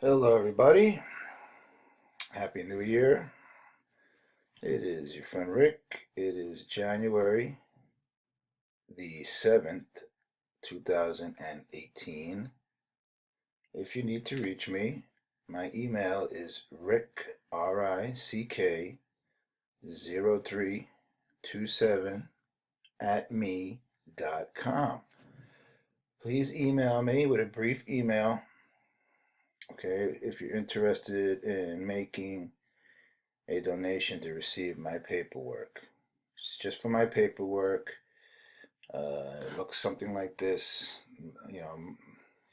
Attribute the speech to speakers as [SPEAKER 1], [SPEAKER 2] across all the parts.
[SPEAKER 1] Hello, everybody. Happy New Year. It is your friend Rick. It is January the 7th, 2018. If you need to reach me, my email is rick, R-I-C-K, 0327 at me.com. Please email me with a brief email, okay, if you're interested in making a donation to receive my paperwork. It's just for my paperwork. It looks something like this. You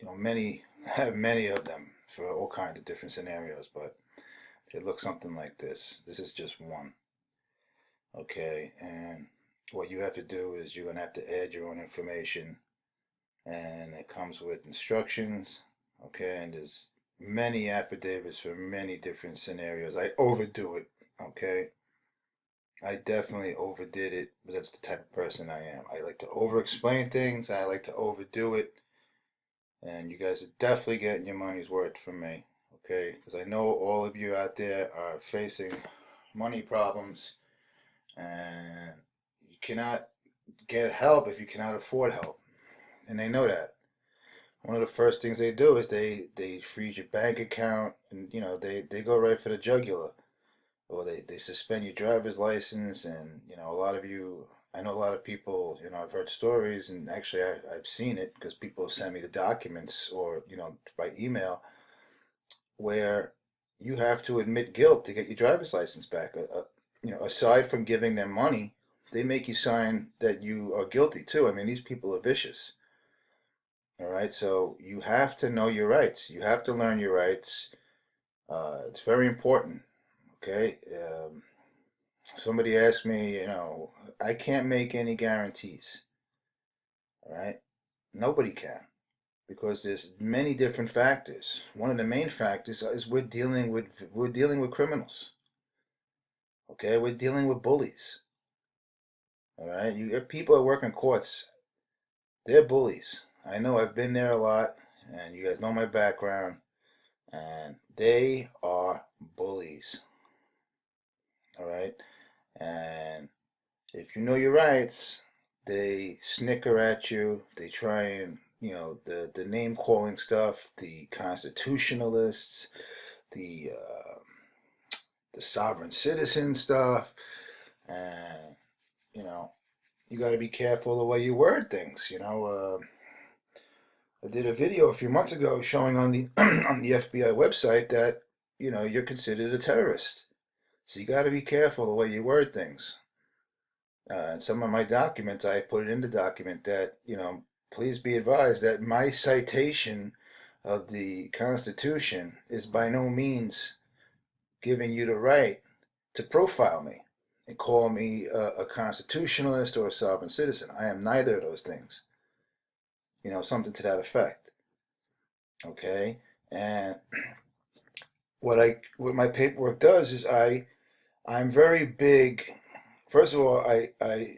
[SPEAKER 1] know, many have many of them for all kinds of different scenarios, but it looks something like this. This is just one. Okay, and what you have to do is you're gonna have to add your own information, and it comes with instructions. Okay, and there's many affidavits for many different scenarios. I overdo it. Okay, I definitely overdid it, but that's the type of person I am. I like to over-explain things. I like to overdo it, and you guys are definitely getting your money's worth from me, okay? Because I know all of you out there are facing money problems, and you cannot get help if you cannot afford help, and they know that. One of the first things they do is they freeze your bank account, and they go right for the jugular. Or they suspend your driver's license, and a lot of you, I know a lot of people, I've heard stories, and actually I've seen it because people send me the documents, or by email, where you have to admit guilt to get your driver's license back. Aside from giving them money, they make you sign that you are guilty too. I mean, these people are vicious. All right, so you have to know your rights. You have to learn your rights. It's very important. Okay. Somebody asked me, I can't make any guarantees. All right, nobody can, because there's many different factors. One of the main factors is we're dealing with criminals. Okay, we're dealing with bullies. All right, you have people that work in courts. They're bullies. I know. I've been there a lot, and you guys know my background, and they are bullies. All right, and if you know your rights, they snicker at you. They try and, the name calling stuff, the constitutionalists, the sovereign citizen stuff, and you know you got to be careful the way you word things. I did a video a few months ago showing on the on the FBI website that you're considered a terrorist. So you got to be careful the way you word things. And some of my documents, I put it in the document that, please be advised that my citation of the Constitution is by no means giving you the right to profile me and call me a constitutionalist or a sovereign citizen. I am neither of those things. Something to that effect. Okay? And what my paperwork does is I'm very big. First of all, I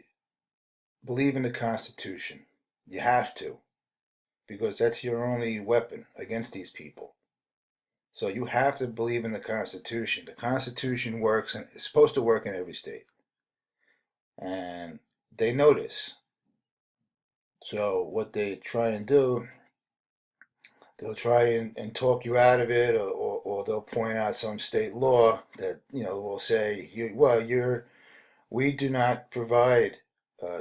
[SPEAKER 1] believe in the Constitution. You have to, because that's your only weapon against these people. So you have to believe in the Constitution. The Constitution works, and it's supposed to work in every state. And they know this. So what they try and do, they'll try and talk you out of it, or they'll point out some state law that, will say, we do not provide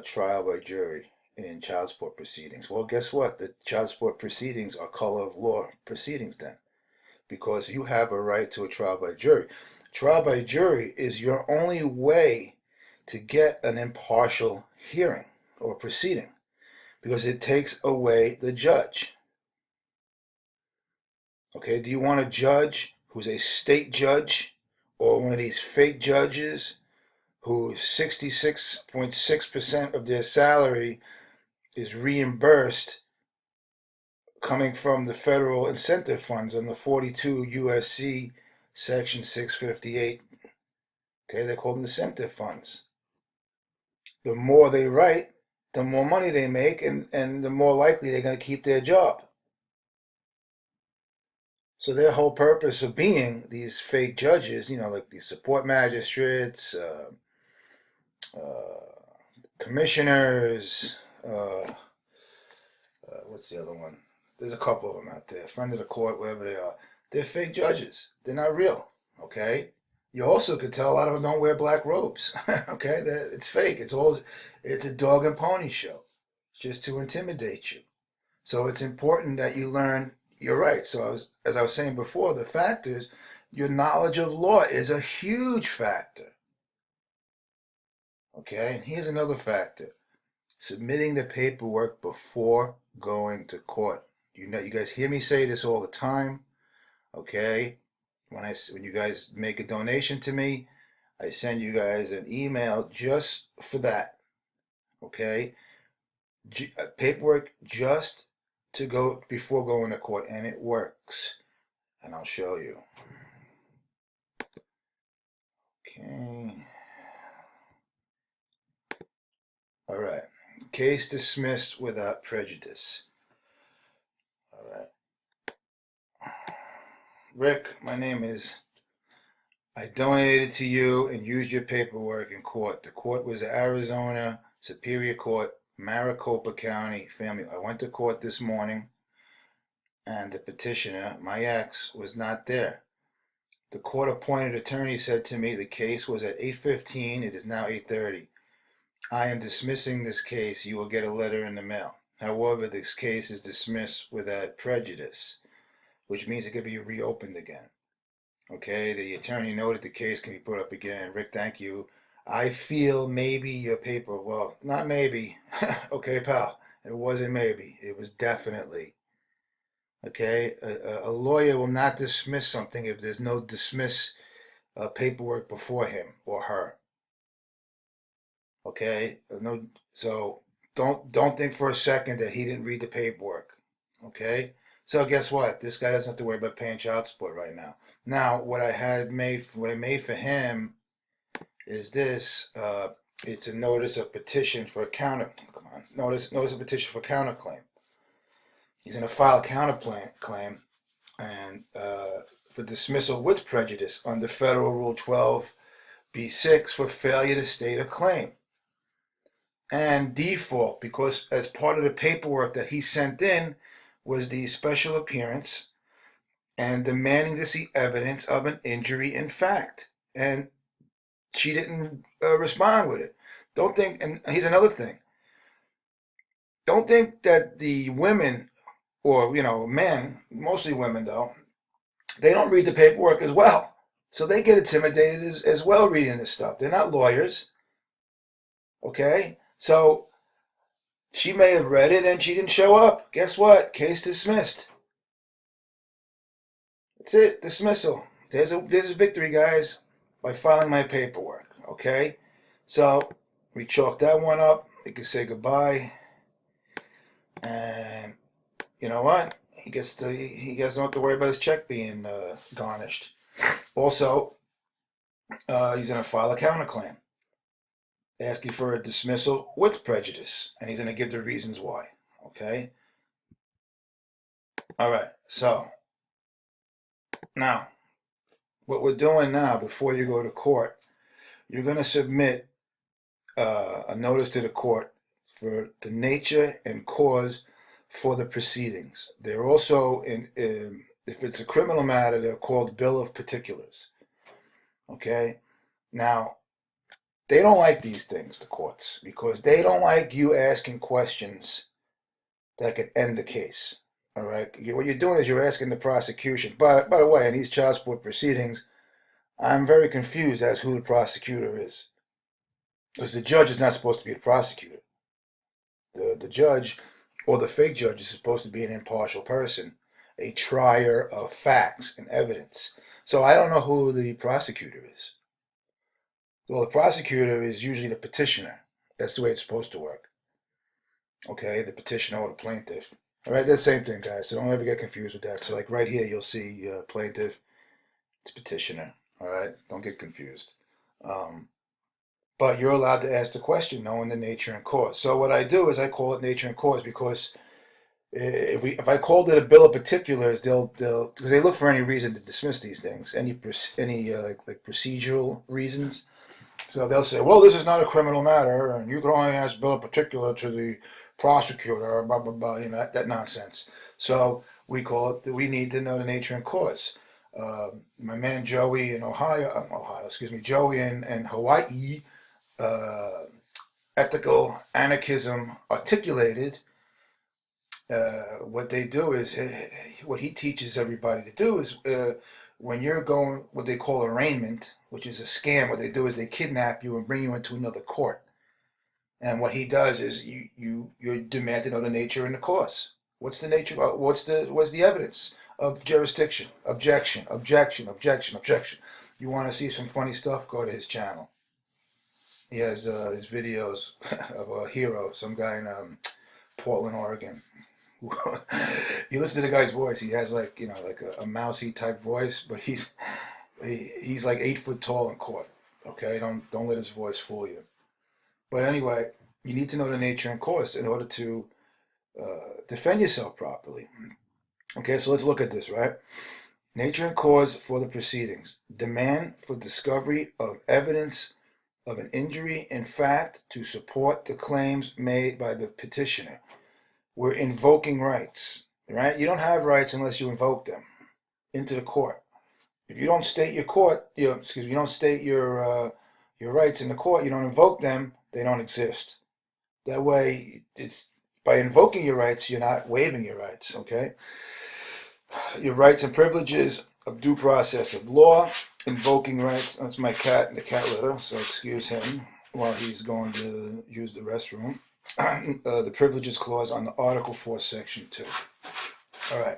[SPEAKER 1] trial by jury in child support proceedings. Well, guess what? The child support proceedings are color of law proceedings then, because you have a right to a trial by jury. Trial by jury is your only way to get an impartial hearing or proceeding, because it takes away the judge. Okay, do you want a judge who's a state judge, or one of these fake judges who 66.6% of their salary is reimbursed coming from the federal incentive funds on the 42 USC section 658? Okay, they're called incentive funds. The more they write, the more money they make, and the more likely they're going to keep their job. So their whole purpose of being these fake judges, like these support magistrates, commissioners, what's the other one? There's a couple of them out there. Friend of the court, whatever they are. They're fake judges. They're not real. Okay. You also could tell a lot of them don't wear black robes. Okay, it's fake. It's a dog and pony show, just to intimidate you. So it's important that you learn your rights. So as I was saying before, the factors, your knowledge of law is a huge factor. Okay, and here's another factor: submitting the paperwork before going to court. You guys hear me say this all the time. Okay, when you guys make a donation to me, I send you guys an email just for that. Okay, paperwork just to go before going to court, and it works. And I'll show you. Okay. All right. Case dismissed without prejudice. All right. Rick, my name is. I donated to you and used your paperwork in court. The court was Arizona Superior Court, Maricopa County family. I went to court this morning, and the petitioner, my ex, was not there. The court-appointed attorney said to me the case was at 8:15. It is now 8:30. I am dismissing this case. You will get a letter in the mail. However, this case is dismissed without prejudice, which means it can be reopened again. Okay, the attorney noted the case can be put up again. Rick, thank you. I feel maybe your paper, well, not maybe. Okay, pal, it wasn't maybe. It was definitely. Okay, a lawyer will not dismiss something if there's no dismiss paperwork before him or her. Okay, no. So don't think for a second that he didn't read the paperwork. Okay. So guess what? This guy doesn't have to worry about paying child support right now. Now, what I made for him is this. It's a notice of petition for a counter. Come on, notice of petition for counterclaim. He's going to file a counterclaim and for dismissal with prejudice under Federal Rule 12b6 for failure to state a claim. And default, because as part of the paperwork that he sent in was the special appearance and demanding to see evidence of an injury in fact. And she didn't respond with it. Don't think, and here's another thing. Don't think that the women, or, men, mostly women though, they don't read the paperwork as well. So they get intimidated as well reading this stuff. They're not lawyers. Okay? So she may have read it and she didn't show up. Guess what? Case dismissed. That's it. Dismissal. There's a victory, guys, by filing my paperwork. Okay? So we chalk that one up. We can say goodbye. And you know what? He doesn't have to worry about his check being garnished. Also, he's going to file a counterclaim asking for a dismissal with prejudice, and he's going to give the reasons why. Okay? All right. So now, what we're doing now, before you go to court, you're going to submit a notice to the court for the nature and cause for the proceedings. They're also, if it's a criminal matter, they're called bill of particulars. Okay? Now, they don't like these things, the courts, because they don't like you asking questions that could end the case. All right? What you're doing is you're asking the prosecution. By the way, in these child support proceedings, I'm very confused as to who the prosecutor is. Because the judge is not supposed to be the prosecutor. The judge, or the fake judge, is supposed to be an impartial person, a trier of facts and evidence. So I don't know who the prosecutor is. Well, the prosecutor is usually the petitioner. That's the way it's supposed to work. Okay, the petitioner or the plaintiff. All right, that's the same thing, guys. So don't ever get confused with that. So like right here, you'll see plaintiff, it's petitioner. All right, don't get confused. But you're allowed to ask the question knowing the nature and cause. So what I do is I call it nature and cause because If I called it a bill of particulars, they'll because they look for any reason to dismiss these things, any like procedural reasons. So they'll say, well, this is not a criminal matter, and you can only ask bill of particular to the prosecutor, blah blah blah, that nonsense. So we need to know the nature and cause. My man Joey in Joey in Hawaii, uh, ethical anarchism articulated. What they do is, what he teaches everybody to do is, when you're going what they call arraignment, which is a scam. What they do is they kidnap you and bring you into another court. And what he does is you demand to know the nature and the cause. What's the nature? What's the evidence of jurisdiction? Objection, objection, objection, objection. You want to see some funny stuff? Go to his channel. He has his videos of a hero, some guy in Portland, Oregon. You listen to the guy's voice. He has like a mousy type voice, but he's like 8 foot tall in court. Okay, don't let his voice fool you. But anyway, you need to know the nature and cause in order to defend yourself properly. Okay, so let's look at this, right? Nature and cause for the proceedings. Demand for discovery of evidence of an injury in fact to support the claims made by the petitioner. We're invoking rights, right? You don't have rights unless you invoke them into the court. If you don't state you don't state your rights in the court, you don't invoke them, they don't exist. That way, it's by invoking your rights, you're not waiving your rights, okay? Your rights and privileges of due process of law, invoking rights. That's my cat in the cat litter, so excuse him while he's going to use the restroom. The privileges clause on the Article 4, Section 2. All right.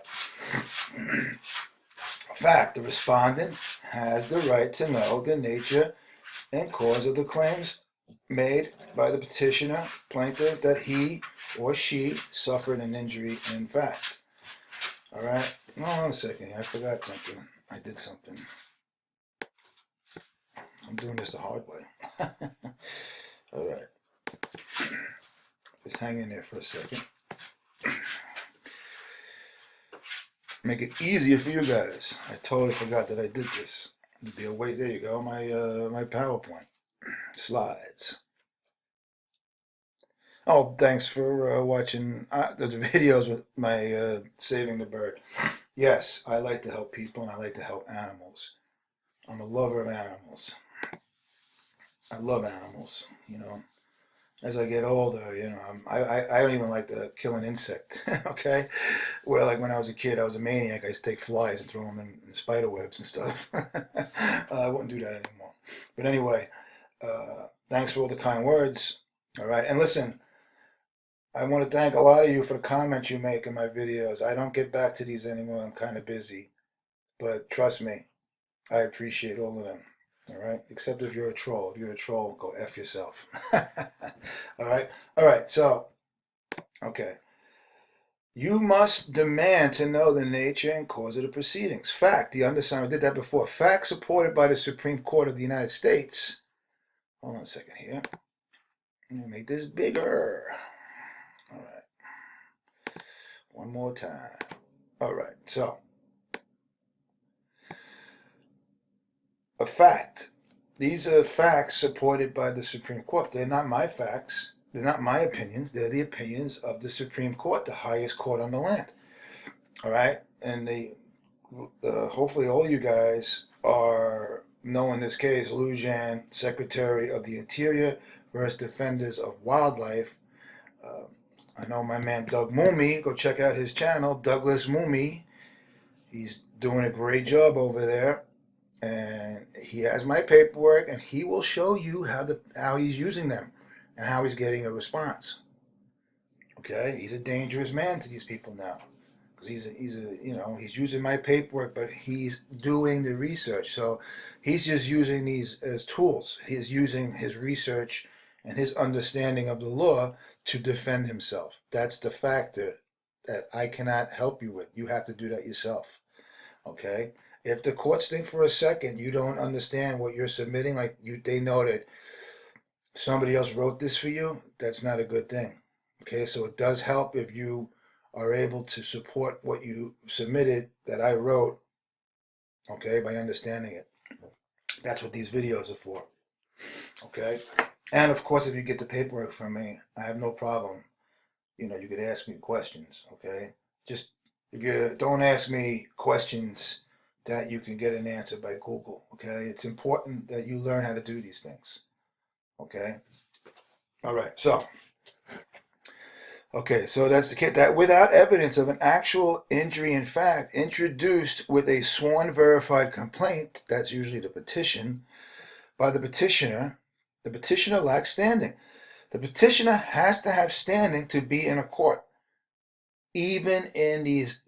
[SPEAKER 1] Fact, the respondent has the right to know the nature and cause of the claims made by the petitioner, plaintiff, that he or she suffered an injury in fact. All right. Hold on a second. I forgot something. I did something. I'm doing this the hard way. All right. Just hang in there for a second. Make it easier for you guys. I totally forgot that I did this. It'd be a wait. There you go. My PowerPoint slides. Oh, thanks for watching the videos with my Saving the Bird. Yes, I like to help people and I like to help animals. I'm a lover of animals. I love animals, As I get older, I don't even like to kill an insect, okay? Where like when I was a kid, I was a maniac. I used to take flies and throw them in spider webs and stuff. I wouldn't do that anymore. But anyway, thanks for all the kind words. All right, and listen, I want to thank a lot of you for the comments you make in my videos. I don't get back to these anymore. I'm kind of busy. But trust me, I appreciate all of them. All right? Except if you're a troll. If you're a troll, go F yourself. All right? All right, so, okay. You must demand to know the nature and cause of the proceedings. Fact, the undersigned, we did that before. Fact supported by the Supreme Court of the United States. Hold on a second here. Let me make this bigger. All right. One more time. All right, so. A fact. These are facts supported by the Supreme Court. They're not my facts. They're not my opinions. They're the opinions of the Supreme Court, the highest court on the land. All right? And hopefully all you guys are knowing this case, Lujan, Secretary of the Interior versus Defenders of Wildlife. I know my man Doug Moomey. Go check out his channel, Douglas Moomey. He's doing a great job over there. And he has my paperwork, and he will show you how he's using them and how he's getting a response. Okay, he's a dangerous man to these people now because he's using my paperwork, but he's doing the research. So he's just using these as tools. He's using his research and his understanding of the law to defend himself. That's the factor that I cannot help you with. You have to do that yourself. Okay. If the courts think for a second you don't understand what you're submitting, they know that somebody else wrote this for you, that's not a good thing. Okay, so it does help if you are able to support what you submitted that I wrote, okay, by understanding it. That's what these videos are for, okay? And of course, if you get the paperwork from me, I have no problem. You could ask me questions, okay? Just, if you don't ask me questions that you can get an answer by Google, okay? It's important that you learn how to do these things, okay? All right, so, okay, so that's the case. That without evidence of an actual injury in fact introduced with a sworn verified complaint, that's usually the petition, by the petitioner lacks standing. The petitioner has to have standing to be in a court, even in these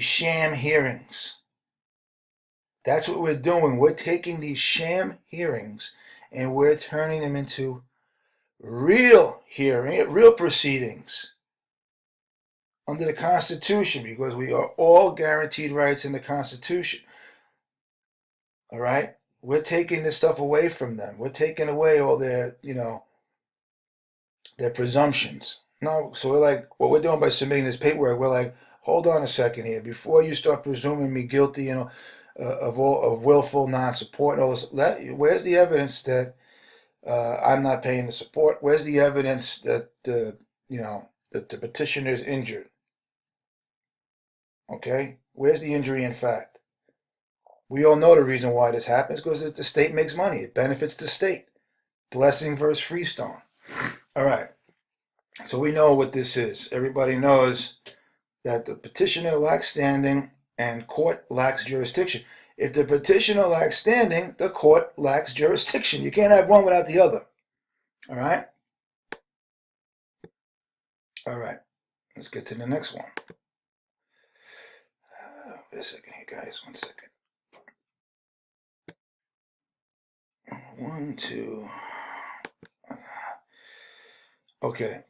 [SPEAKER 1] sham hearings. That's what we're doing. We're taking these sham hearings and we're turning them into real proceedings under the Constitution, because we are all guaranteed rights in the Constitution. All right? We're taking this stuff away from them. We're taking away all their, their presumptions. No, so we're like, what we're doing by submitting this paperwork, we're like, hold on a second here. Before you start presuming me guilty, of willful non-support and all this, where's the evidence that I'm not paying the support? Where's the evidence that that the petitioner is injured? Okay, where's the injury in fact? We all know the reason why this happens, because the state makes money. It benefits the state. Blessing versus Freestone. All right. So we know what this is. Everybody knows that the petitioner lacks standing and court lacks jurisdiction. If the petitioner lacks standing, the court lacks jurisdiction. You can't have one without the other. All right? All right. Let's get to the next one. Wait a second here, guys. 1 second. 1, 2. Okay.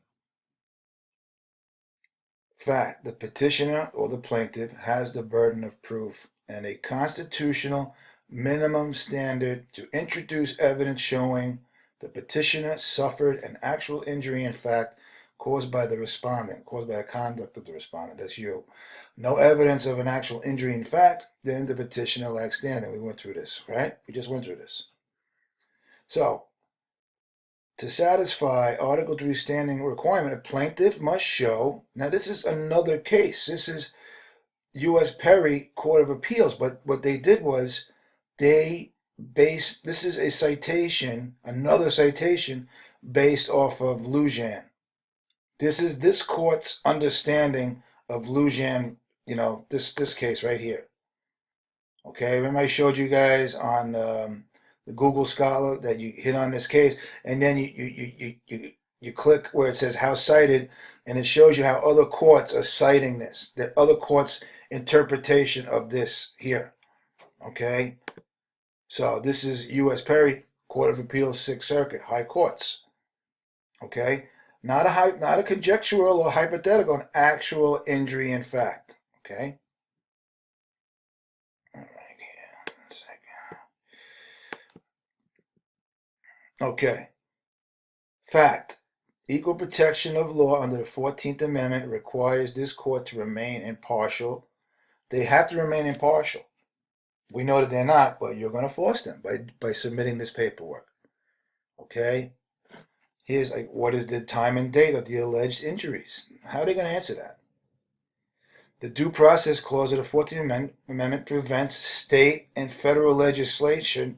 [SPEAKER 1] Fact, the petitioner or the plaintiff has the burden of proof and a constitutional minimum standard to introduce evidence showing the petitioner suffered an actual injury in fact caused by the respondent, caused by the conduct of the respondent. That's you. No evidence of an actual injury in fact, then the petitioner lacks standing. We went through this, right? We just went through this. So, to satisfy Article 3 standing requirement, a plaintiff must show, now this is another case. This is U.S. Perry Court of Appeals, but what they did was this is a citation, another citation based off of Lujan. This is this court's understanding of Lujan, this case right here. Okay, remember I showed you guys on the Google Scholar that you hit on this case, and then you click where it says how cited, and it shows you how other courts are citing this, that other courts' interpretation of this here. Okay, so this is U.S. Perry Court of Appeals, 6th Circuit, High Courts. Okay, not a conjectural or hypothetical, an actual injury in fact. Okay. Okay. Fact. Equal protection of law under the 14th Amendment requires this court to remain impartial. They have to remain impartial. We know that they're not, but you're going to force them by submitting this paperwork. Okay? Here's what is the time and date of the alleged injuries? How are they going to answer that? The Due Process Clause of the 14th Amendment prevents state and federal legislature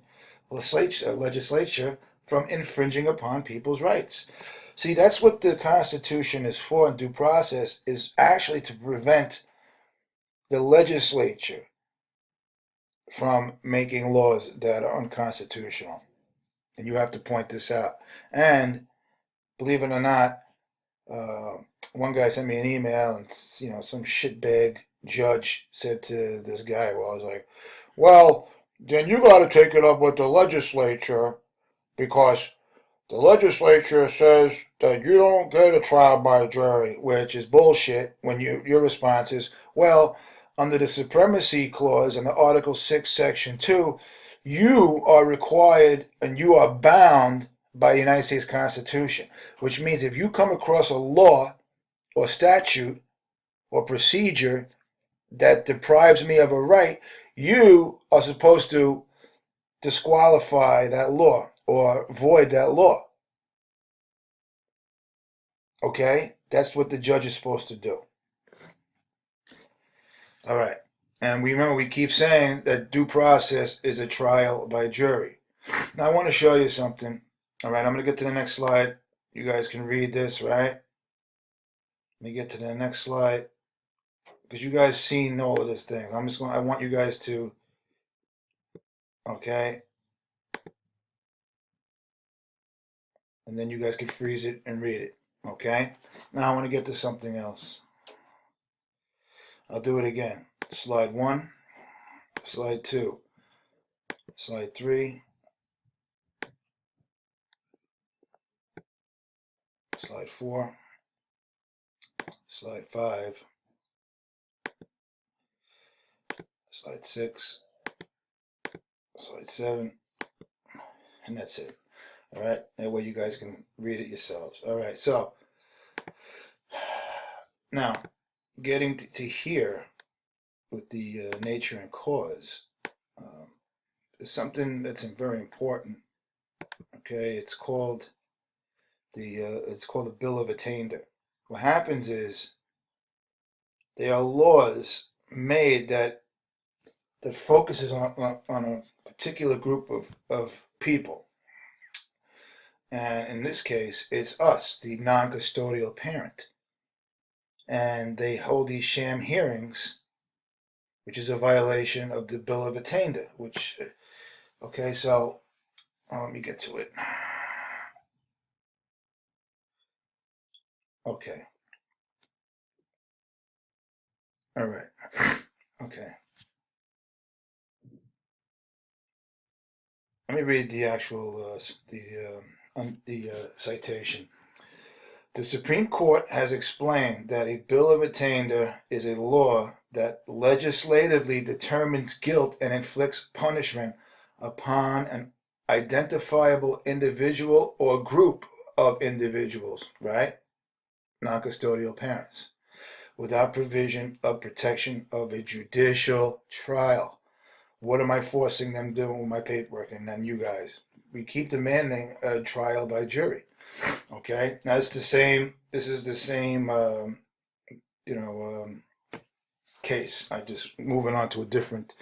[SPEAKER 1] from infringing upon people's rights. See, that's what the Constitution is for, and due process is actually to prevent the legislature from making laws that are unconstitutional. And you have to point this out. And believe it or not, one guy sent me an email, and some shitbag judge said to this guy, well, I was like, well, then you got to take it up with the legislature, because the legislature says that you don't get a trial by jury, which is bullshit. When your response is, well, under the Supremacy Clause in the Article 6, Section 2, you are required and you are bound by the United States Constitution, which means if you come across a law or statute or procedure that deprives me of a right, you are supposed to disqualify that law or void that law. Okay? That's what the judge is supposed to do. All right. And we remember we keep saying that due process is a trial by jury. Now I want to show you something. All right, I'm going to get to the next slide. You guys can read this, right? Let me get to the next slide because you guys seen all of this thing. I want you guys to, okay? And then you guys can freeze it and read it, okay? Now I want to get to something else. I'll do it again. Slide 1, slide 2, slide 3, slide 4, slide 5, slide 6, slide 7, and that's it. All right, that way you guys can read it yourselves. All right, so now getting to here with the nature and cause is something that's very important. Okay, it's called the Bill of Attainder. What happens is there are laws made that focuses on a particular group of people. And in this case, it's us, the non-custodial parent. And they hold these sham hearings, which is a violation of the Bill of Attainder, which, okay, so let me get to it. Okay. All right. Okay. Let me read the actual citation. The Supreme Court has explained that a Bill of Attainder is a law that legislatively determines guilt and inflicts punishment upon an identifiable individual or group of individuals, right? Non-custodial parents, without provision of protection of a judicial trial. What am I forcing them to do with my paperwork? And then you guys, we keep demanding a trial by jury. Okay, now it's the same. This is the same, case. I just moving on to a different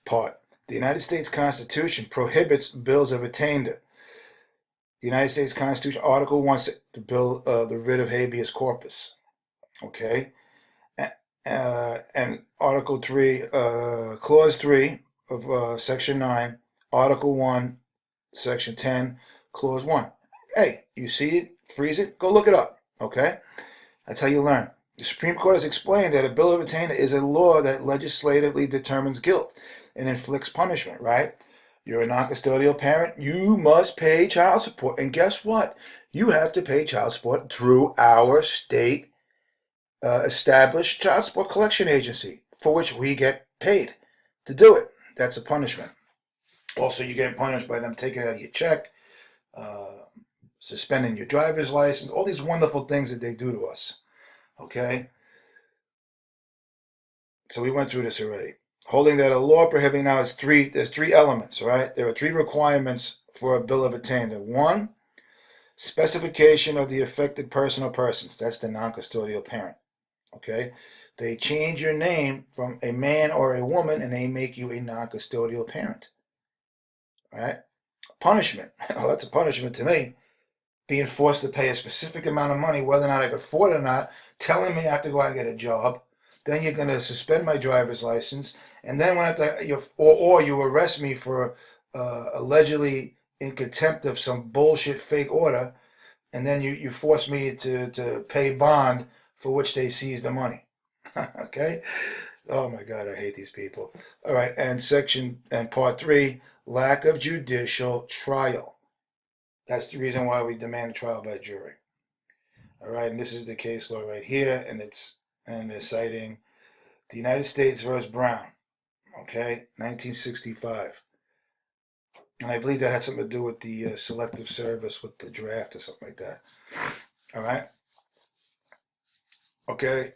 [SPEAKER 1] part. The United States Constitution prohibits bills of attainder. The United States Constitution, Article 1, the bill, the writ of habeas corpus. Okay, and Article 3, Clause 3 of Section 9, Article 1, Section 10, Clause 1. Hey, you see it? Freeze it? Go look it up. Okay? That's how you learn. The Supreme Court has explained that a Bill of Attainder is a law that legislatively determines guilt and inflicts punishment, right? You're a non-custodial parent, you must pay child support. And guess what? You have to pay child support through our state established child support collection agency, for which we get paid to do it. That's a punishment. Also, you get punished by them taking it out of your check, suspending your driver's license, all these wonderful things that they do to us. Okay? So we went through this already. Holding that a law prohibiting now there's three elements, all right? There are 3 requirements for a Bill of Attainder. 1, specification of the affected person or persons. That's the non-custodial parent. Okay? They change your name from a man or a woman and they make you a non-custodial parent. All right? Punishment. Oh, that's a punishment to me. Being forced to pay a specific amount of money, whether or not I could afford it or not, telling me I have to go out and get a job. Then you're going to suspend my driver's license. And then when I have to, or you arrest me for allegedly in contempt of some bullshit fake order. And then you force me to pay bond for which they seize the money. Okay? Oh my God, I hate these people. All right, and part 3, lack of judicial trial. That's the reason why we demand a trial by jury. All right, and this is the case law right here, and they're citing the United States versus Brown. Okay, 1965. And I believe that had something to do with the selective service with the draft or something like that. All right. Okay.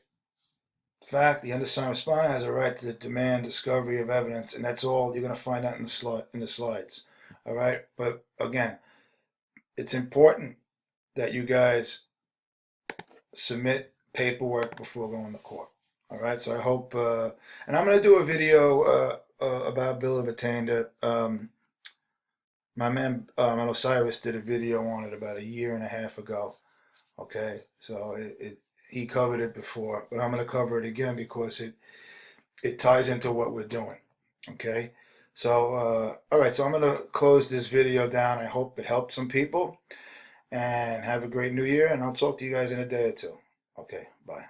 [SPEAKER 1] fact, the undersigned respondent has a right to demand discovery of evidence, and that's all you're going to find out in the slides. All right, but again, it's important that you guys submit paperwork before going to court. All right, so I hope, and I'm going to do a video about bill of attainder. My man, Osiris, did a video on it about a year and a half ago. Okay, so he covered it before, but I'm going to cover it again because it ties into what we're doing. Okay, so all right, so I'm going to close this video down. I hope it helped some people, and have a great new year, and I'll talk to you guys in a day or two. Okay, bye.